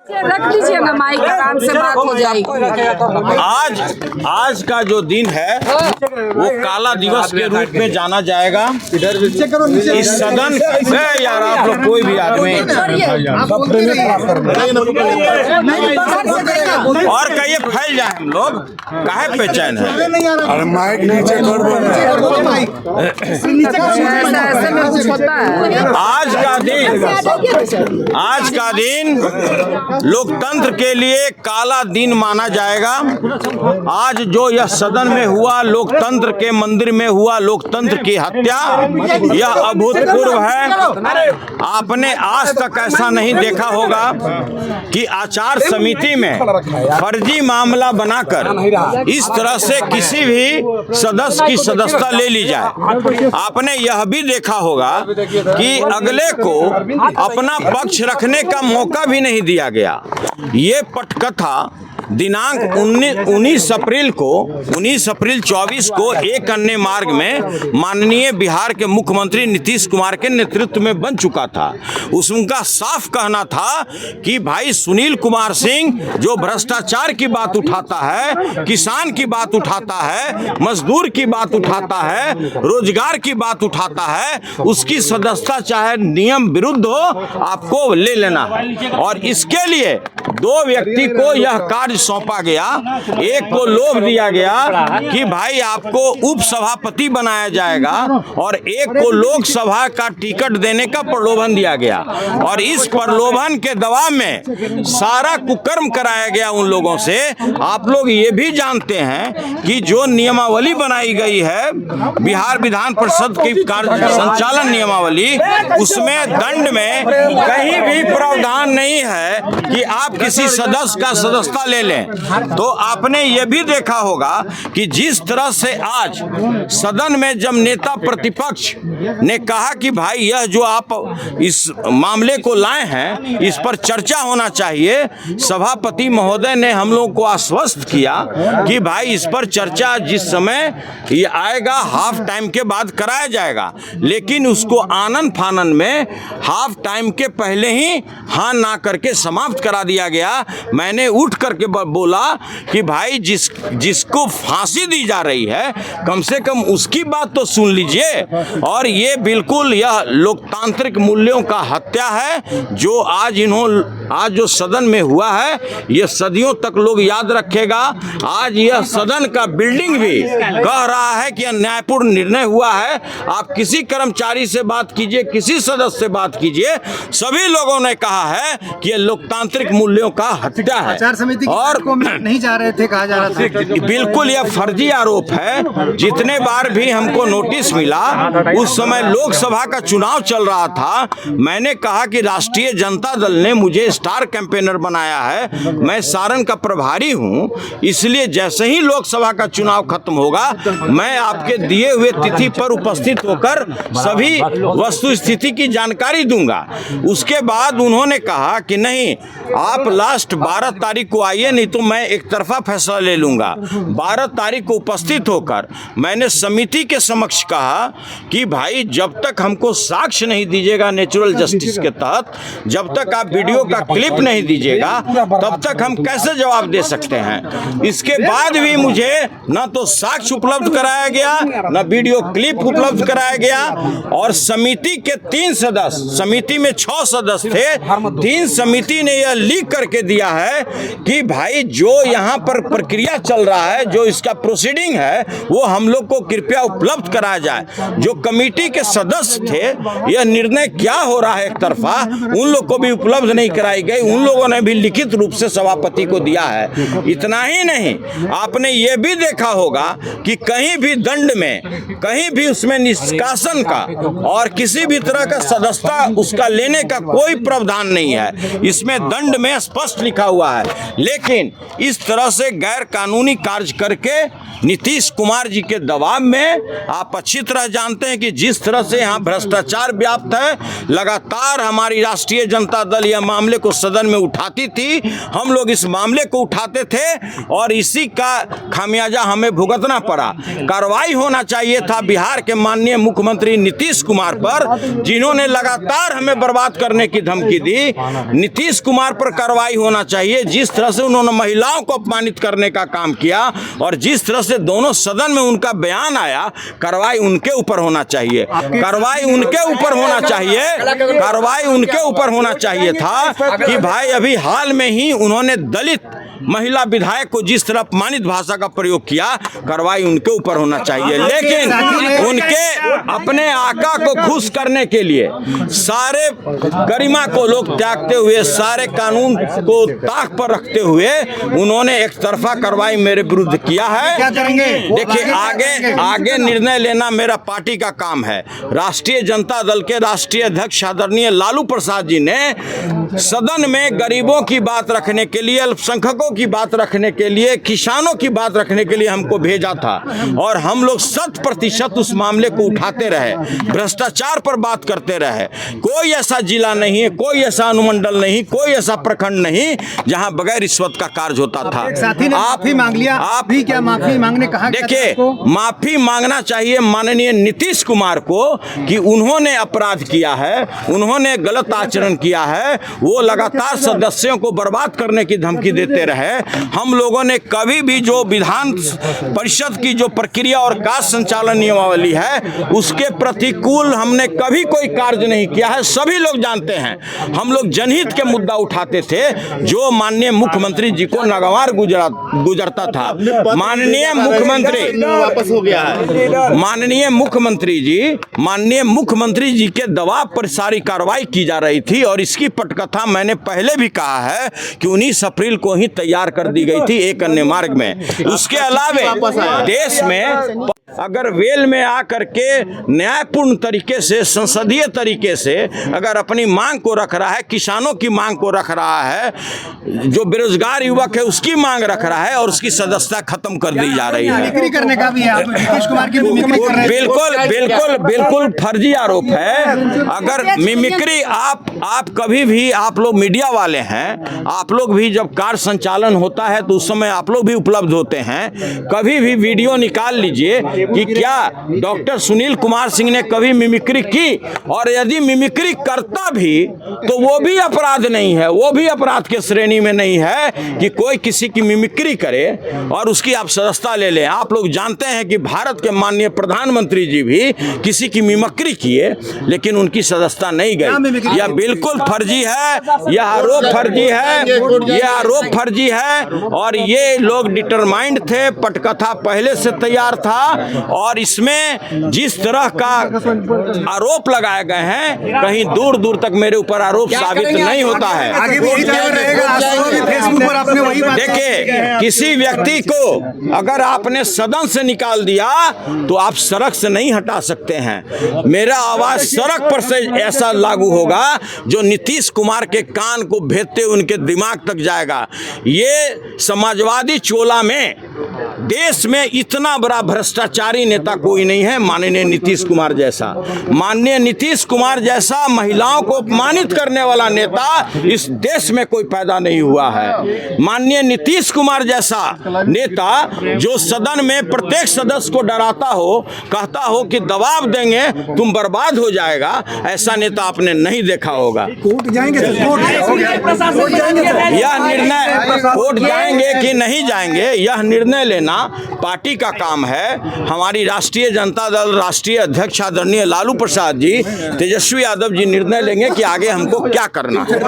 रख दीजिए ना माइक, आराम से बात हो जाएगी। आज का जो दिन है वो काला दिवस के रूप में जाना जाएगा। इस सदन में यार आप लोग कोई भी आदमी और कहिए फैल जाए हम लोग काहे पे चैन है। अरे माइक नीचे कर दो। ऐसे में कुछ होता है। आज का दिन लोकतंत्र के लिए काला दिन माना जाएगा। आज जो यह सदन में हुआ, लोकतंत्र के मंदिर में हुआ लोकतंत्र की हत्या, यह अभूतपूर्व है। आपने आज तक ऐसा नहीं देखा होगा कि आचार समिति में फर्जी मामला बनाकर इस तरह से किसी भी सदस्य की सदस्यता ले ली जाए। आपने यह भी देखा होगा कि अगले को अपना पक्ष रखने का मौका भी नहीं दिया गया। ये पटकथा दिनांक 19 अप्रैल 24 को एक अन्य मार्ग में माननीय बिहार के मुख्यमंत्री नीतीश कुमार के नेतृत्व में बन चुका था। उनका साफ कहना था कि भाई सुनील कुमार सिंह जो भ्रष्टाचार की बात उठाता है, किसान की बात उठाता है, मजदूर की बात उठाता है, रोजगार की बात उठाता है, उसकी सदस्यता चाहे नियम विरुद्ध हो आपको ले लेना है। और इसके लिए दो व्यक्ति को यह कार्य सौंपा गया। एक को लोभ दिया गया कि भाई आपको उप सभापति बनाया जाएगा और एक को लोकसभा का टिकट देने का प्रलोभन दिया गया। और इस प्रलोभन के दबाव में सारा कुकर्म कराया गया उन लोगों से। आप लोग ये भी जानते हैं कि जो नियमावली बनाई गई है बिहार विधान परिषद की कार्य संचालन नियमावली, उसमें दंड में कहीं भी प्रावधान नहीं है कि आप किसी सदस्य का सदस्यता ले लें। तो आपने ये भी देखा होगा कि जिस तरह से आज सदन में जब नेता प्रतिपक्ष ने कहा कि भाई यह जो आप इस मामले को लाए हैं इस पर चर्चा होना चाहिए, सभापति महोदय ने हम लोगों को आश्वस्त किया कि भाई इस पर चर्चा जिस समय ये आएगा हाफ टाइम के बाद कराया जाएगा। लेकिन उसको आनन फानन में हाफ टाइम के पहले ही हाँ ना करके समाप्त करा दिया गया। मैंने उठ करके बोला कि भाई जिसको फांसी दी जा रही है कम से कम उसकी बात तो सुन लीजिए। और ये बिल्कुल यह लोकतांत्रिक मूल्यों का हत्या है जो आज जो सदन में हुआ है ये सदियों तक लोग याद रखेगा। आज यह सदन का बिल्डिंग भी कह रहा है कि न्यायपूर्ण निर्णय हुआ है। आप किसी कर्मचारी से बात कीजिए, किसी सदस्य से बात कीजिए, सभी लोगों ने कहा है कि यह लोकतांत्रिक मूल्यों का हत्या है। और नहीं जा रहे थे, कहा जा रहा था। बिल्कुल यह फर्जी आरोप है। जितने बार भी हमको नोटिस मिला, उस समय लोकसभा का चुनाव चल रहा था, मैंने कहा कि राष्ट्रीय जनता दल ने मुझे स्टार कैंपेनर बनाया है, मैं सारण का प्रभारी हूं, इसलिए जैसे ही लोकसभा का चुनाव खत्म होगा मैं आपके दिए हुए तिथि पर उपस्थित होकर सभी वस्तु स्थिति की जानकारी दूंगा। उसके बाद उन्होंने कहा कि नहीं आप लास्ट 12 तारीख को आइए, नहीं तो मैं एक तरफा फैसला ले लूंगा। 12 तारीख को उपस्थित होकर मैंने समिति के समक्ष कहा कि भाई जब तक हमको साक्ष्य नहीं दीजिएगा नेचुरल जस्टिस के तहत, जब तक आप वीडियो का क्लिप नहीं दीजिएगा तब तक हम कैसे जवाब दे सकते हैं। इसके बाद भी मुझे न तो साक्ष्य उपलब्ध कराया गया, न वीडियो क्लिप उपलब्ध कराया गया। और समिति के 3 सदस्य, समिति में 6 सदस्य थे, 3 समिति ने यह लीक करके दिया है कि भाई जो यहाँ पर प्रक्रिया चल रहा है, जो इसका प्रोसीडिंग है वो हम लोग को कृपया उपलब्ध कराया जाए। जो कमेटी के सदस्य थे यह निर्णय क्या हो रहा है एक तरफा, उन लोग को भी उपलब्ध नहीं कराई गई। उन लोगों ने भी लिखित रूप से सभापति को दिया है। इतना ही नहीं, आपने ये भी देखा होगा कि कहीं भी दंड में, कहीं भी उसमें निष्कासन का और किसी भी तरह का सदस्यता उसका लेने का कोई प्रावधान नहीं है। इसमें दंड में स्पष्ट लिखा हुआ है। लेकिन इस तरह से गैर कानूनी कार्य करके नीतीश कुमार जी के दबाव में आप अच्छी तरह जानते हैं कि जिस तरह से यहाँ भ्रष्टाचार व्याप्त है, लगातार हमारी राष्ट्रीय जनता दल यह मामले को को सदन में उठाती थी, हम लोग इस मामले को उठाते थे और इसी का खामियाजा हमें भुगतना पड़ा। कार्रवाई होना चाहिए था बिहार के माननीय मुख्यमंत्री नीतीश कुमार पर, जिन्होंने लगातार हमें बर्बाद करने की धमकी दी। नीतीश कुमार पर कार्रवाई होना चाहिए। जिस तरह से उन्होंने महिलाओं को अपमानित करने का काम किया और जिस तरह से दोनों सदन में उनका बयान आया, कार्रवाई उनके ऊपर होना चाहिए। कार्रवाई उनके ऊपर होना चाहिए। कार्रवाई उनके ऊपर होना चाहिए था कि भाई अभी हाल में ही उन्होंने दलित महिला विधायक को जिस तरह अपमानित भाषा का प्रयोग किया, कार्रवाई उनके ऊपर होना चाहिए। लेकिन उनके अपने आका को खुश करने के लिए सारे गरिमा को लोग त्यागते हुए, सारे कानून को ताक पर रखते हुए उन्होंने एक तरफा कार्रवाई मेरे विरुद्ध किया है। देखिए, आगे निर्णय लेना मेरा पार्टी का काम है। राष्ट्रीय जनता दल के राष्ट्रीय अध्यक्ष आदरणीय लालू प्रसाद जी ने सदन में गरीबों की बात रखने के लिए, अल्पसंख्यकों की बात रखने के लिए, किसानों की बात रखने के लिए हमको भेजा था और हम लोग 100% उस मामले को उठाते रहे, भ्रष्टाचार पर बात करते रहे। कोई ऐसा जिला नहीं है, कोई ऐसा अनुमंडल नहीं, कोई ऐसा प्रखंड नहीं जहां बगैर रिश्वत का कार्य होता था। साथी ने माफी मांग लिया, आप भी क्या माफी मांगने कहा? देखिए, माफी मांगना चाहिए माननीय नीतीश कुमार को कि उन्होंने अपराध किया है, उन्होंने गलत आचरण किया है। वो लगातार सदस्यों को बर्बाद करने की धमकी देते रहे। हम लोगों ने कभी भी जो विधान परिषद की जो प्रक्रिया और कार्य संचालन नियमावली है उसके प्रतिकूल हमने कभी कोई कार्य नहीं किया है। सभी लोग जानते हैं, हम लोग जनहित के मुद्दा उठाते थे जो माननीय मुख्यमंत्री जी को नागवार गुजरता था। माननीय मुख्यमंत्री वापस हो गया है। माननीय मुख्यमंत्री जी के दबाव पर सारी कार्रवाई की जा रही थी और इसकी पटकथा मैंने पहले भी कहा है कि 19 अप्रैल को ही तैयार कर दी गई थी एक अन्य मार्ग में। उसके अलावा देश में अगर वेल में आकर के न्यायपूर्ण तरीके से, संसदीय तरीके से अगर अपनी मांग को रख रहा है, किसानों की मांग को रख रहा है, जो बेरोजगार युवक है उसकी मांग रख रहा है और उसकी सदस्यता खत्म कर दी जा रही है। मिमिक्री करने का भी है, नीतीश कुमार की मिमिक्री कर रहे हैं। बिल्कुल फर्जी आरोप है। अगर मिमिक्री आप कभी भी, आप लोग मीडिया वाले हैं, आप लोग भी जब कार्य संचालन होता है तो उस समय आप लोग भी उपलब्ध होते हैं। कभी भी वीडियो निकाल लीजिए कि क्या डॉक्टर सुनील कुमार सिंह ने कभी मिमिक्री की, और यदि मिमिक्री करता भी तो वो भी अपराध नहीं है, वो भी अपराध के श्रेणी में नहीं है कि कोई किसी की मिमिक्री करे और उसकी आप सदस्यता ले लें। आप लोग जानते हैं कि भारत के माननीय प्रधानमंत्री जी भी किसी की मिमिक्री किए लेकिन उनकी सदस्यता नहीं गई। यह बिल्कुल फर्जी है, यह आरोप फर्जी है, यह आरोप फर्जी है और ये लोग डिटरमाइंड थे। पटकथा पहले से तैयार था और इसमें जिस तरह का आरोप लगाए गए हैं, कहीं दूर दूर तक मेरे ऊपर आरोप साबित नहीं होता है। देखिए, किसी व्यक्ति को अगर आपने सदन से निकाल दिया तो आप सड़क से नहीं हटा सकते हैं। मेरा आवाज सड़क पर से ऐसा लागू होगा जो नीतीश कुमार के कान को भेदते उनके दिमाग तक जाएगा। ये समाजवादी चोला में देश में इतना बड़ा भ्रष्टाचारी नेता कोई नहीं है माननीय नीतीश कुमार जैसा। माननीय नीतीश कुमार जैसा महिलाओं को अपमानित करने वाला नेता इस देश में कोई पैदा नहीं हुआ है। माननीय नीतीश कुमार जैसा नेता जो सदन में प्रत्येक सदस्य को डराता हो, कहता हो कि दबाव देंगे तुम बर्बाद हो जाएगा, ऐसा नेता आपने नहीं देखा होगा। कोर्ट जाएंगे तो यह निर्णय कोर्ट जाएंगे कि नहीं जाएंगे, यह निर्णय लेना पार्टी का काम है। हमारी राष्ट्रीय जनता दल राष्ट्रीय अध्यक्ष आदरणीय लालू प्रसाद जी, तेजस्वी यादव जी निर्णय लेंगे कि आगे हमको क्या करना है।